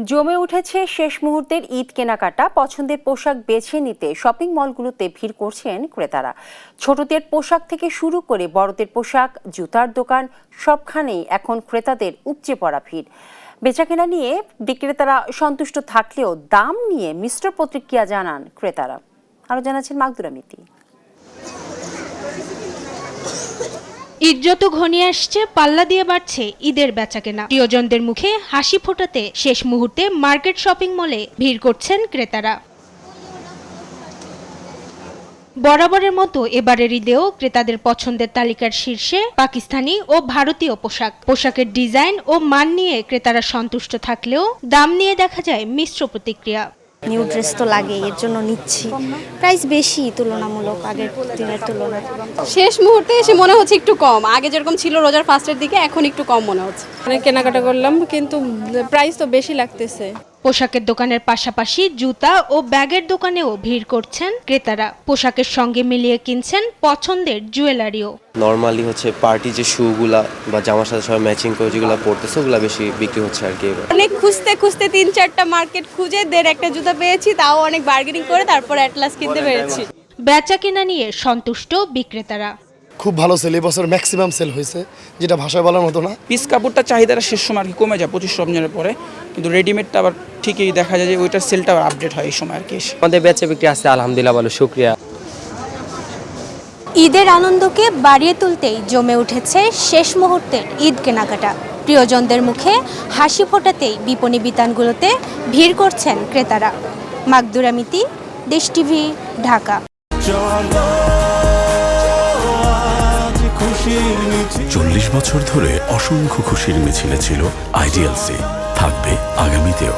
জমে উঠেছে শেষ মুহূর্তের ঈদ কেনাকাটা। পছন্দের পোশাক বেছে নিতে শপিং মলগুলোতে ভিড় করছেন ক্রেতারা। ছোটদের পোশাক থেকে শুরু করে বড়দের পোশাক, জুতার দোকান সবখানেই এখন ক্রেতাদের উপচে পড়া ভিড়। বেচাকেনা নিয়ে বিক্রেতারা সন্তুষ্ট থাকলেও দাম নিয়ে মিশ্র প্রতিক্রিয়া জানান ক্রেতারা। আরও জানাচ্ছেন মাকদুরা মিতি। ঈদ যত ঘনিয়ে আসছে, পাল্লা দিয়ে বাড়ছে ঈদের বেচাকেনা। প্রিয়জনদের মুখে হাসি ফোটাতে শেষ মুহূর্তে মার্কেট শপিং মলে ভিড় করছেন ক্রেতারা। বরাবরের মতো এবারের ঈদেও ক্রেতাদের পছন্দের তালিকার শীর্ষে পাকিস্তানি ও ভারতীয় পোশাকের ডিজাইন ও মান নিয়ে ক্রেতারা সন্তুষ্ট থাকলেও দাম নিয়ে দেখা যায় মিশ্র প্রতিক্রিয়া। নিউ ড্রেস তো লাগে, এর জন্য নিচ্ছি। প্রাইস বেশি তুলনামূলক আগের দিনের তুলনায়। শেষ মুহূর্তে এসে মনে হচ্ছে একটু কম, আগে যেরকম ছিল রোজার ফার্স্টের দিকে এখন একটু কম মনে হচ্ছে। কেনাকাটা করলাম কিন্তু প্রাইস তো বেশি লাগতেছে। পোশাকের দোকানের পাশাপাশি জুতা ও ব্যাগের দোকানেও ভিড় করছেন ক্রেতারা। পোশাকের সঙ্গে মিলিয়ে কিনছেন পছন্দের জুয়েলারিও। নর্মালি হচ্ছে পার্টি যে শুগুলা বা জামার সাথে সবাই ম্যাচিং করে যেগুলো পরতেছে ওগুলো বেশি বিক্রি হচ্ছে আর কি। অনেক খুঁজতে 3-4টা মার্কেট খুঁজে একটা জুতা পেয়েছি, তাও অনেক বার্গেনিং করে তারপর অ্যাটলাস কিনতে পেরেছি। বেচা কেনা নিয়ে সন্তুষ্ট বিক্রেতারা। খুব ভালো সেল, এবছর ম্যাক্সিমাম সেল হয়েছে, যেটা ভাষায় বলার মতো না। পিস কাপড়টা চাহিদাটা শেষ সময় আর কি কমে যায় 25 রমজানের পরে, কিন্তু রেডিমেডটা আবার ঠিকই দেখা যায় যে ওইটার সেলটা আবার আপডেট হয় এই সময় আর কি। আমাদের বেচা বিক্রি আছে আলহামদুলিল্লাহ, ভালো, শুকরিয়া। ঈদের আনন্দকে বাড়িয়ে তুলতেই জমে উঠেছে শেষ মুহূর্তের ঈদ কেনাকাটা। প্রিয়জনদের মুখে হাসি ফোটাতেই বিপণী বিতানগুলোতে ভিড় করছেন ক্রেতারা। মাকদুরা মিতি, দেশ টিভি, ঢাকা। 40 বছর ধরে অসংখ্য খুশির মিছিলে ছিল আইডিএলসি, থাকবে আগামীতেও।